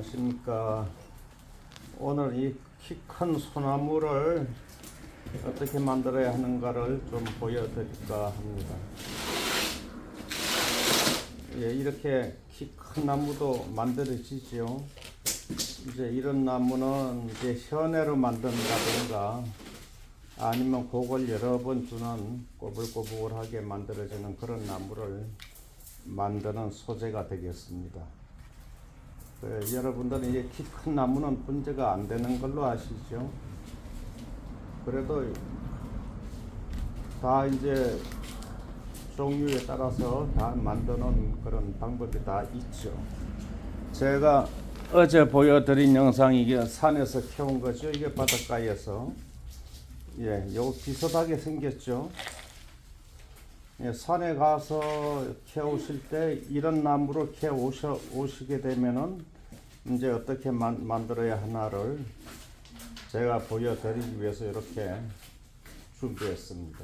안녕하십니까. 오늘 이 키 큰 소나무를 어떻게 만들어야 하는가를 좀 보여드릴까 합니다. 예, 이렇게 키 큰 나무도 만들어지죠. 이제 이런 나무는 이제 현애로 만든다든가 아니면 곡을 여러 번 주는 꼬불꼬불하게 만들어지는 그런 나무를 만드는 소재가 되겠습니다. 여러분들은 이제 키 큰 나무는 분재가 안 되는 걸로 아시죠? 그래도 다 이제 종류에 따라서 다 만드는 그런 방법이 다 있죠. 제가 어제 보여드린 영상이 이게 산에서 캐온 거죠. 이게 바닷가에서. 예, 요거 비슷하게 생겼죠. 예, 산에 가서 캐오실 때 이런 나무로 캐오시게 되면은 이제 어떻게 만들어야 하나를 제가 보여드리기 위해서 이렇게 준비했습니다.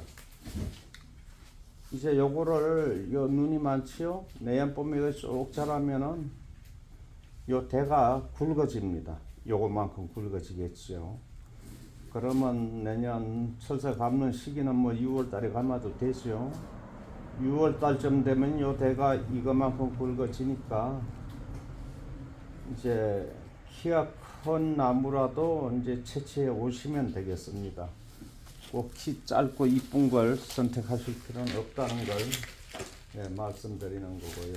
이제 요거를 요 눈이 많지요. 내연뿌미가 쭉 자라면은 요 대가 굵어집니다. 요거만큼 굵어지겠죠. 그러면 내년 철새 감는 시기는 뭐 6월 달에 감아도 되죠. 6월 달쯤 되면 요 대가 이거만큼 굵어지니까 이제 키가 큰 나무라도 이제 채취해 오시면 되겠습니다. 꼭 키 짧고 이쁜 걸 선택하실 필요는 없다는 걸 말씀드리는 거고요.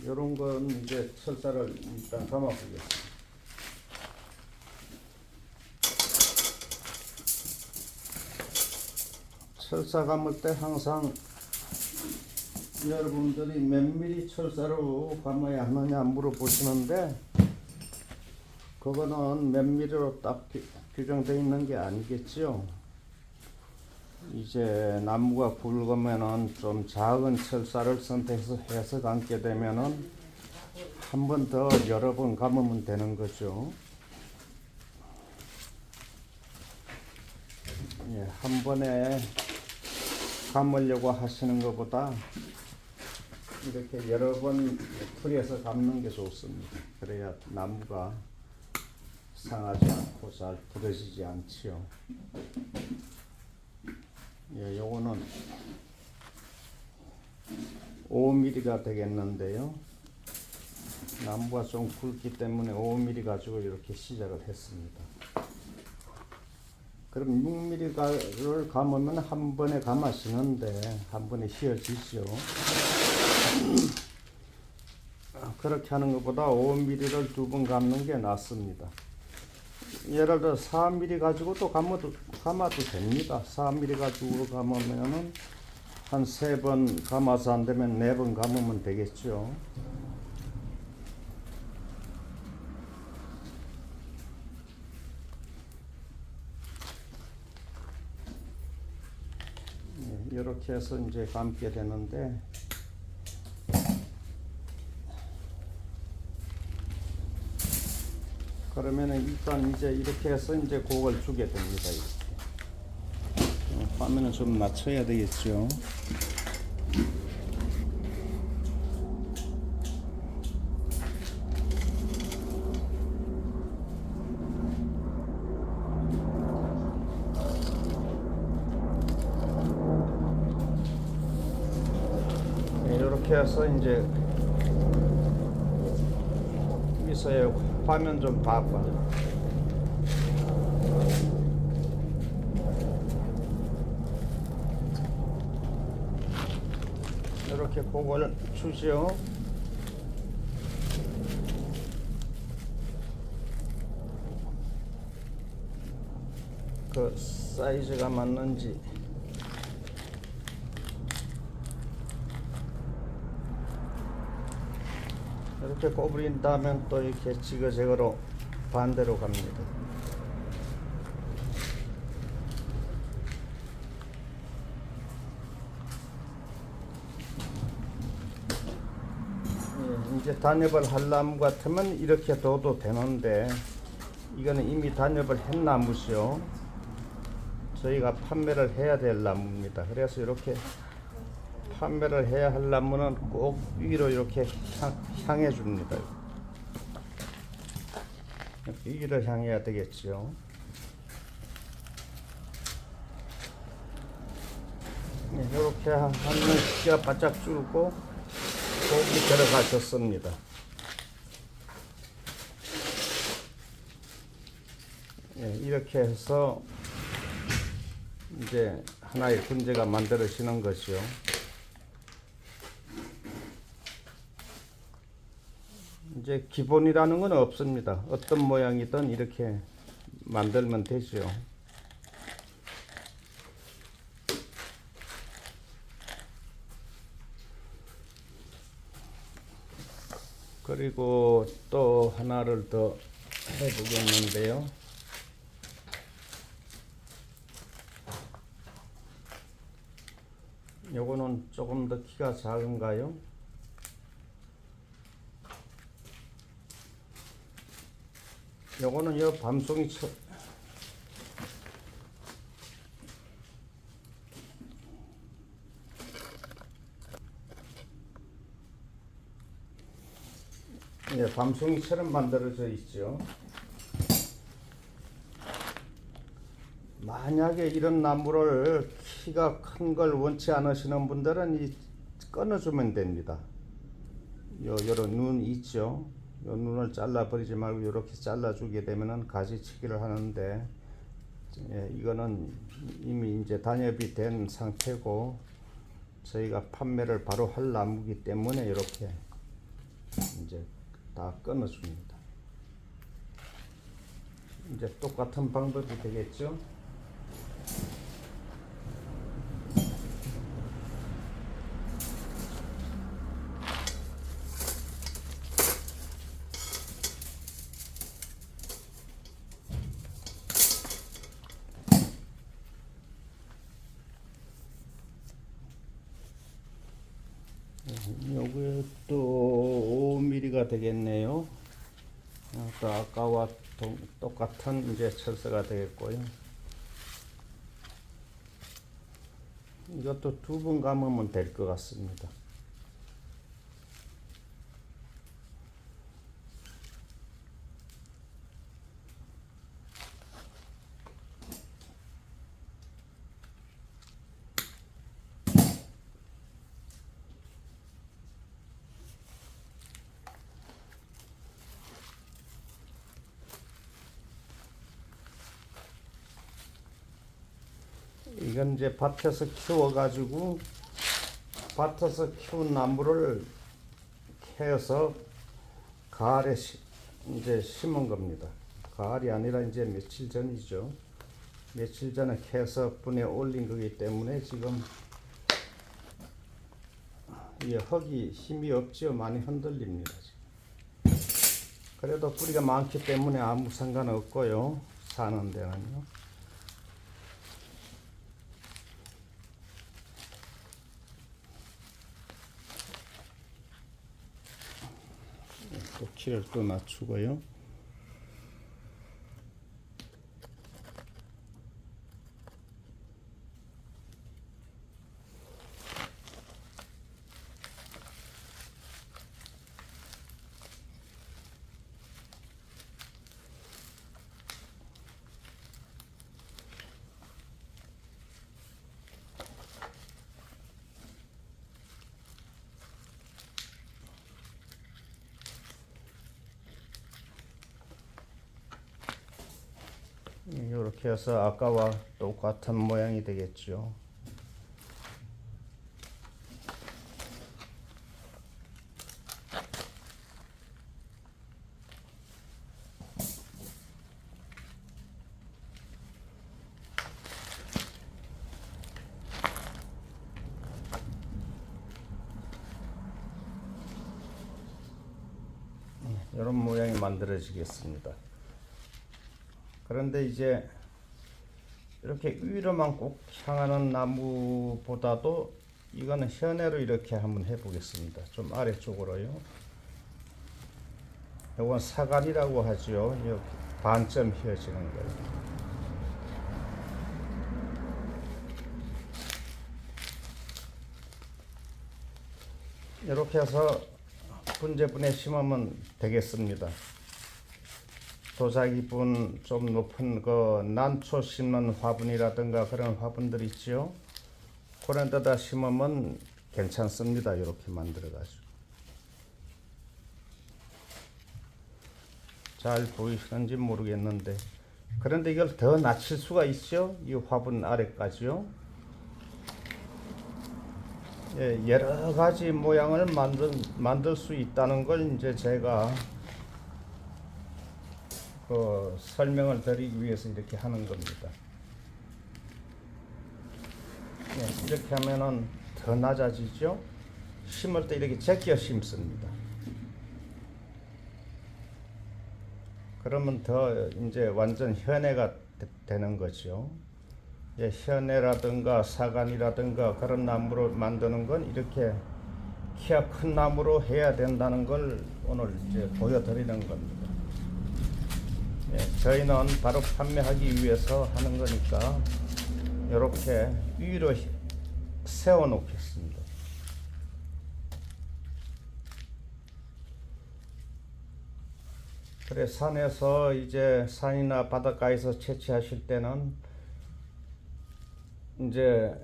이런 건 이제 철사를 일단 감아보겠습니다. 철사 감을 때 항상 여러분들이 몇 미리 철사로 감아야 하느냐 물어보시는데 그거는 몇 미리로 딱 규정되어 있는 게 아니겠죠. 이제 나무가 굵으면은 좀 작은 철사를 선택해서 감게 되면은 한 번 더 여러 번 감으면 되는 거죠. 예, 한 번에 감으려고 하시는 것보다 이렇게 여러 번 풀에서 감는 게 좋습니다. 그래야 나무가 상하지 않고 잘 부러지지 않지요. 예, 요거는 5mm가 되겠는데요. 나무가 좀 굵기 때문에 5mm 가지고 이렇게 시작을 했습니다. 그럼 6mm를 감으면 한 번에 감아지는데 한 번에 휘어지죠. 그렇게 하는 것보다 5mm를 두 번 감는 게 낫습니다. 예를 들어 4mm 가지고도 감아도 됩니다. 4mm 가지고 감으면은 한 3번 감아서 안 되면 4번 감으면 되겠죠. 이렇게 해서 이제 감게 되는데 그러면은 일단 이제 이렇게 해서 이제 곡을 주게 됩니다. 이렇게 화면을 좀 낮춰야 되겠죠. 이렇게 해서 이제 여기서의 화면 좀 봐봐요. 이렇게 곡을 주죠. 그 사이즈가 맞는지 이렇게 꼬부린 다음에 또 이렇게 지그재그로 반대로 갑니다. 예, 이제 단엽을 할 나무 같으면 이렇게 둬도 되는데 이거는 이미 단엽을 한 나무죠. 저희가 판매를 해야 될 나무입니다. 그래서 이렇게 판매를 해야 하려면은 꼭 위로 이렇게 향해 줍니다. 위로 향해야 되겠죠. 이렇게 하면 기가 바짝 줄고 고기 들어가셨습니다. 이렇게 해서 이제 하나의 군제가 만들어지는 것이요. 이제 기본이라는 건 없습니다. 어떤 모양이든 이렇게 만들면 되죠. 그리고 또 하나를 더 해보겠는데요. 요거는 조금 더 키가 작은가요? 요거는 요 밤송이 밤송이처럼 만들어져 있죠. 만약에 이런 나무를 키가 큰 걸 원치 않으시는 분들은 끊어주면 됩니다. 요런 눈 있죠. 요 눈을 잘라 버리지 말고 이렇게 잘라 주게 되면은 가지치기를 하는데, 이거는 이미 이제 단엽이 된 상태고 저희가 판매를 바로 할 나무기 때문에 이렇게 이제 다 끊어 줍니다. 이제 똑같은 방법이 되겠죠. 요게 또 5mm가 되겠네요. 아까와 똑같은 이제 철사가 되겠고요. 이것도 2번 감으면 될 것 같습니다. 이건 이제 밭에서 키워가지고 밭에서 키운 나무를 캐서 가을에 이제 심은 겁니다. 가을이 아니라 이제 며칠 전이죠. 며칠 전에 캐서 분에 올린 거기 때문에 지금 이 흙이 힘이 없죠. 많이 흔들립니다. 지금. 그래도 뿌리가 많기 때문에 아무 상관없고요. 사는 데는요. 또 키를 또 낮추고요. 이렇게 해서 아까와 똑같은 모양이 되겠죠. 이런 모양이 만들어지겠습니다. 그런데 이제 이렇게 위로만 꼭 향하는 나무보다도 이거는 현해로 이렇게 한번 해보겠습니다. 좀 아래쪽으로요. 이건 사간이라고 하죠. 이렇게 반점 휘어지는 거예요. 이렇게 해서 분재분에 심으면 되겠습니다. 도자기분 좀 높은 그 난초 심는 화분이라든가 그런 화분들 있죠. 그런 데다 심으면 괜찮습니다. 이렇게 만들어 가지고. 잘 보이시는지 모르겠는데, 그런데 이걸 더 낮출 수가 있죠. 이 화분 아래까지요. 예, 여러 가지 모양을 만들 수 있다는 걸 이제 제가 그 설명을 드리기 위해서 이렇게 하는 겁니다. 예, 이렇게 하면은 더 낮아지죠. 심을 때 이렇게 제껴 심습니다. 그러면 더 이제 완전 현해가 되는 거죠. 예, 현해라든가 사간이라든가 그런 나무로 만드는 건 이렇게 키가 큰 나무로 해야 된다는 걸 오늘 이제 보여드리는 겁니다. 예, 저희는 바로 판매하기 위해서 하는 거니까 이렇게 위로 세워 놓겠습니다. 그래, 산에서 이제 산이나 바닷가에서 채취하실 때는 이제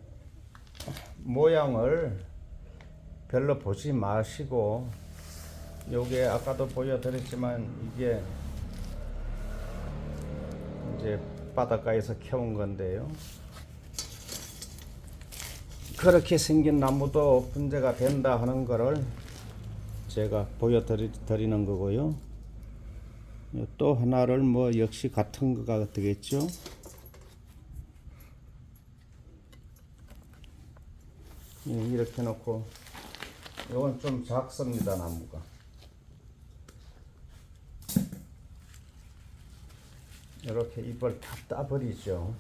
모양을 별로 보지 마시고, 요게 아까도 보여드렸지만 이게 이제 바닷가에서 캐온 건데요. 그렇게 생긴 나무도 분재가 된다 하는 거를 제가 보여드리는 거고요. 또 하나를 뭐 역시 같은 거가 되겠죠. 이렇게 놓고, 이건 좀 작습니다. 나무가 이렇게 잎을 다 따버리죠.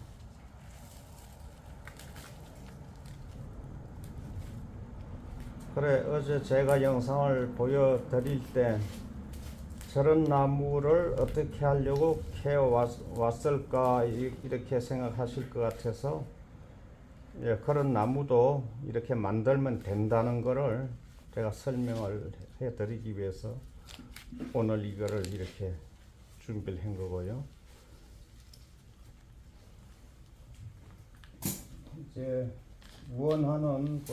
그래, 어제 제가 영상을 보여드릴 때 저런 나무를 어떻게 하려고 캐왔을까 이렇게 생각하실 것 같아서, 예, 그런 나무도 이렇게 만들면 된다는 거를 제가 설명을 해드리기 위해서 오늘 이거를 이렇게 준비를 한 거고요. 이제 원하는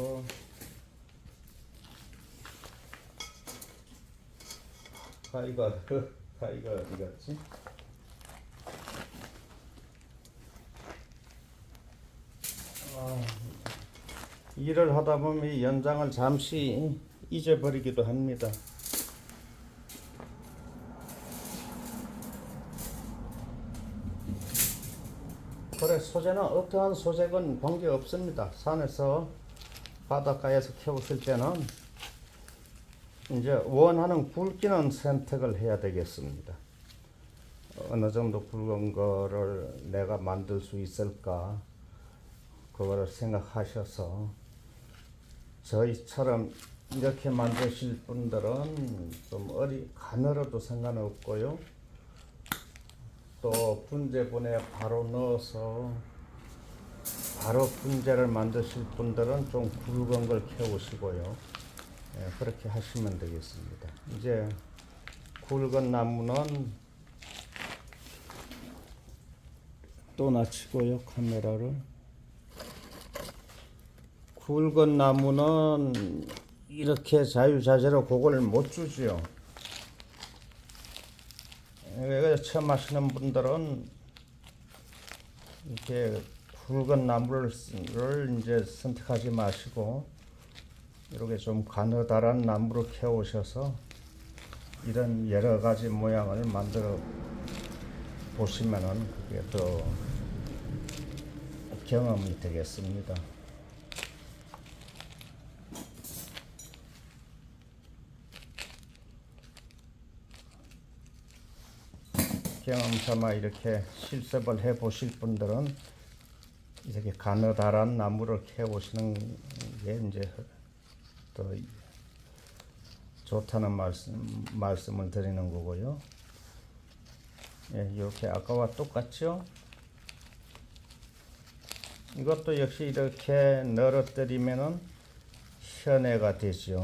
가위가 어디 갔지? 일을 하다 보면 이 연장을 잠시 잊어버리기도 합니다. 그래, 소재는 어떠한 소재건 관계 없습니다. 산에서 바닷가에서 키웠을 때는 이제 원하는 굵기는 선택을 해야 되겠습니다. 어느 정도 굵은 거를 내가 만들 수 있을까, 그거를 생각하셔서 저희처럼 이렇게 만드실 분들은 좀 가늘어도 상관없고요. 또 분재분에 바로 넣어서 바로 분재를 만드실 분들은 좀 굵은 걸 캐오시고요. 예, 그렇게 하시면 되겠습니다. 이제 굵은 나무는 또 낮추고요, 카메라를. 굵은 나무는 이렇게 자유자재로 그걸 못 주지요. 처음 하시는 분들은 이렇게 굵은 나무를 이제 선택하지 마시고 이렇게 좀 가느다란 나무로 캐오셔서 이런 여러 가지 모양을 만들어 보시면은 그게 더 경험이 되겠습니다. 경험 삼아 이렇게 실습을 해 보실 분들은 이렇게 가느다란 나무를 캐 보시는 게 이제 더 좋다는 말씀을 드리는 거고요. 예, 이렇게 아까와 똑같죠? 이것도 역시 이렇게 늘어뜨리면은 현해가 되죠.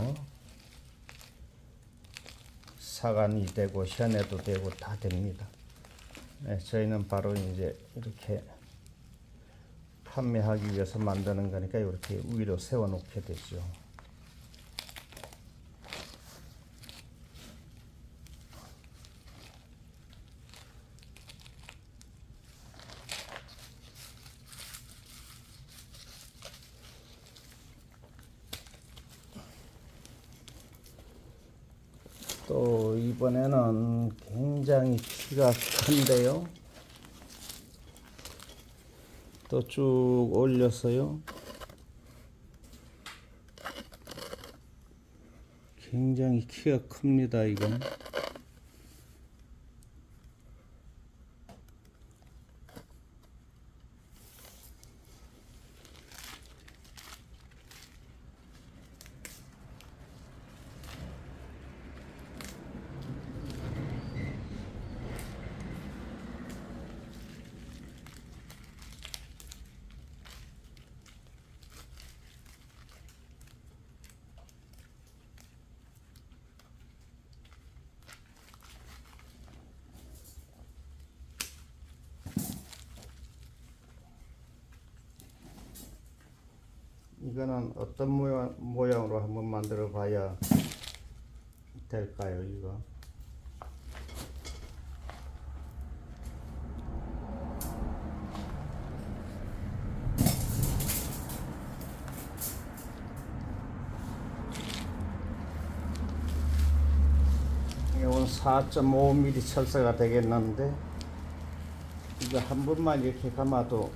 사간이 되고 현해도 되고 다 됩니다. 네, 저희는 바로 이제 이렇게 판매하기 위해서 만드는 거니까 이렇게 위로 세워 놓게 되죠. 또 이번에는 굉장히 키가 큰데요. 또 쭉 올려서요. 굉장히 키가 큽니다, 이건. 이거는 어떤 모양으로 한번 만들어 봐야 될까요, 이거? 이건 4.5mm 철사가 되겠는데, 이거 한 번만 이렇게 감아도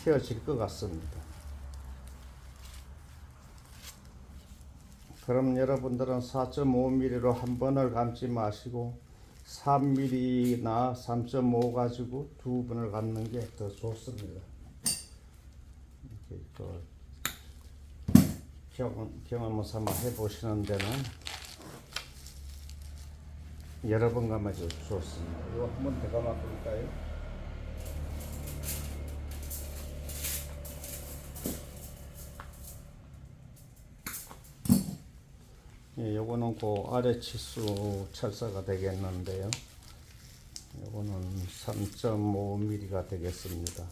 휘어질 것 같습니다. 그럼 여러분들은 4.5mm로 한 번을 감지 마시고 3mm나 3.5 가지고 두 번을 감는 게 더 좋습니다. 이렇게 또 경험을 삼아 해보시는 데는 여러 번 감아도 좋습니다. 이거 한 번 더 감아 볼까요? 예, 요거는 그 아래 치수 철사가 되겠는데요. 요거는 3.5mm가 되겠습니다.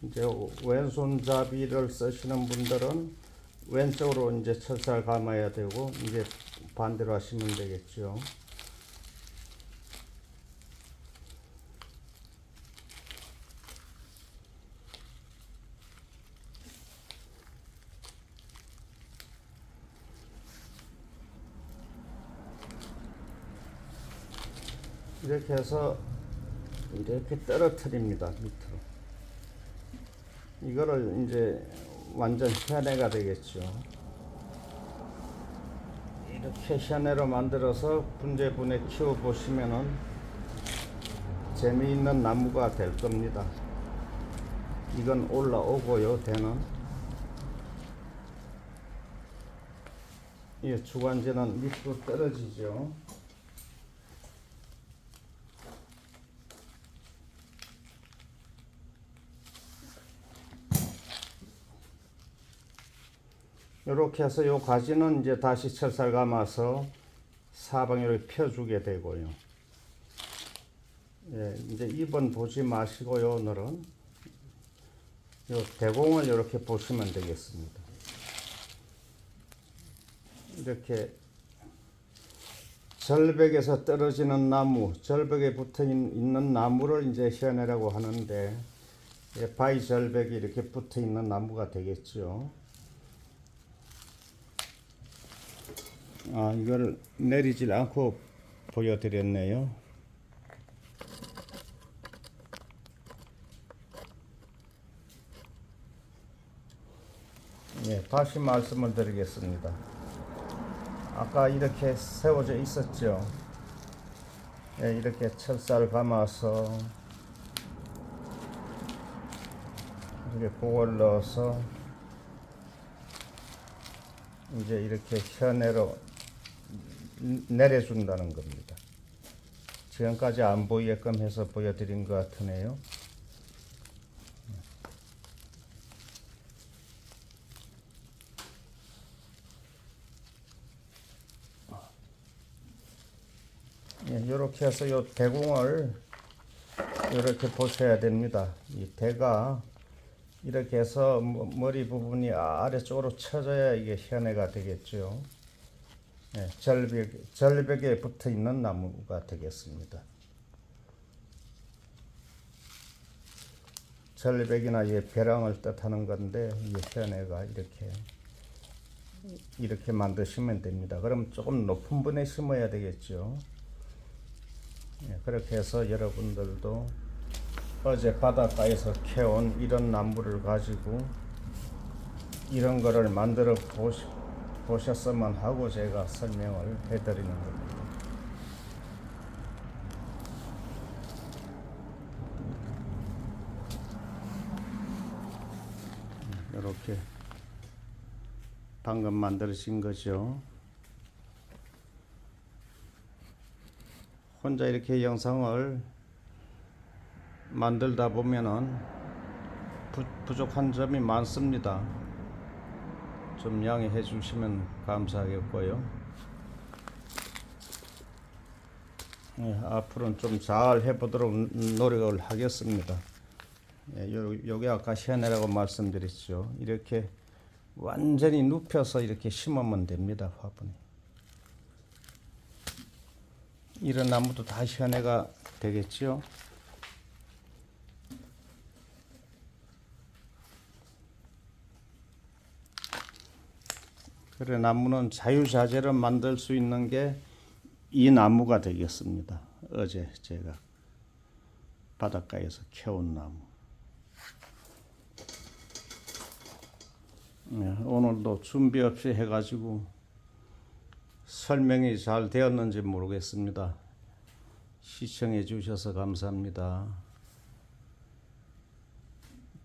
이제 왼손잡이를 쓰시는 분들은 왼쪽으로 이제 철사를 감아야 되고, 이제 반대로 하시면 되겠죠. 이렇게 해서 이렇게 떨어뜨립니다, 밑으로. 이거를 이제 완전 현해가 되겠죠. 이렇게 현해로 만들어서 분재분해 키워 보시면은 재미있는 나무가 될 겁니다. 이건 올라오고요, 대는. 이 주관제는 밑으로 떨어지죠. 이렇게 해서 요 가지는 이제 다시 철사를 감아서 사방으로 펴주게 되고요. 예, 이제 2번 보지 마시고요, 오늘은 요 대공을 이렇게 보시면 되겠습니다. 이렇게 절벽에서 떨어지는 나무, 절벽에 붙어 있는 나무를 이제 현해라고 하는데, 예, 바위 절벽이 이렇게 붙어 있는 나무가 되겠죠. 이걸 내리질 않고 보여드렸네요. 예, 다시 말씀을 드리겠습니다. 아까 이렇게 세워져 있었죠. 이렇게 철사를 감아서 이렇게 그걸 넣어서 이제 이렇게 현해로 내려준다는 겁니다. 지금까지 안 보이게끔 해서 보여드린 것 같으네요. 이렇게 해서 이 대궁을 이렇게 보셔야 됩니다. 이 대가 이렇게 해서 머리 부분이 아래쪽으로 쳐져야 이게 현해가 되겠죠. 절벽에 붙어 있는 나무가 되겠습니다. 절벽이나 벼랑을 뜻하는 건데 이 현해가 이렇게 만드시면 됩니다. 그럼 조금 높은 분에 심어야 되겠죠. 그렇게 해서 여러분들도 어제 바닷가에서 캐온 이런 나무를 가지고 이런 거를 만들어 보셨으면 하고 제가 설명을 해드리는 겁니다. 이렇게 방금 만들어진 거죠. 혼자 이렇게 영상을 만들다 보면은 부족한 점이 많습니다. 좀 양해해 주시면 감사하겠고요. 앞으로는 좀 잘 해보도록 노력을 하겠습니다. 요게 아까 현해라고 말씀드렸죠. 이렇게 완전히 눕혀서 이렇게 심으면 됩니다. 화분에. 이런 나무도 다 현해가 되겠죠. 그래 나무는 자유자재로 만들 수 있는 게 이 나무가 되겠습니다. 어제 제가 바닷가에서 캐온 나무. 오늘도 준비 없이 해가지고 설명이 잘 되었는지 모르겠습니다. 시청해 주셔서 감사합니다.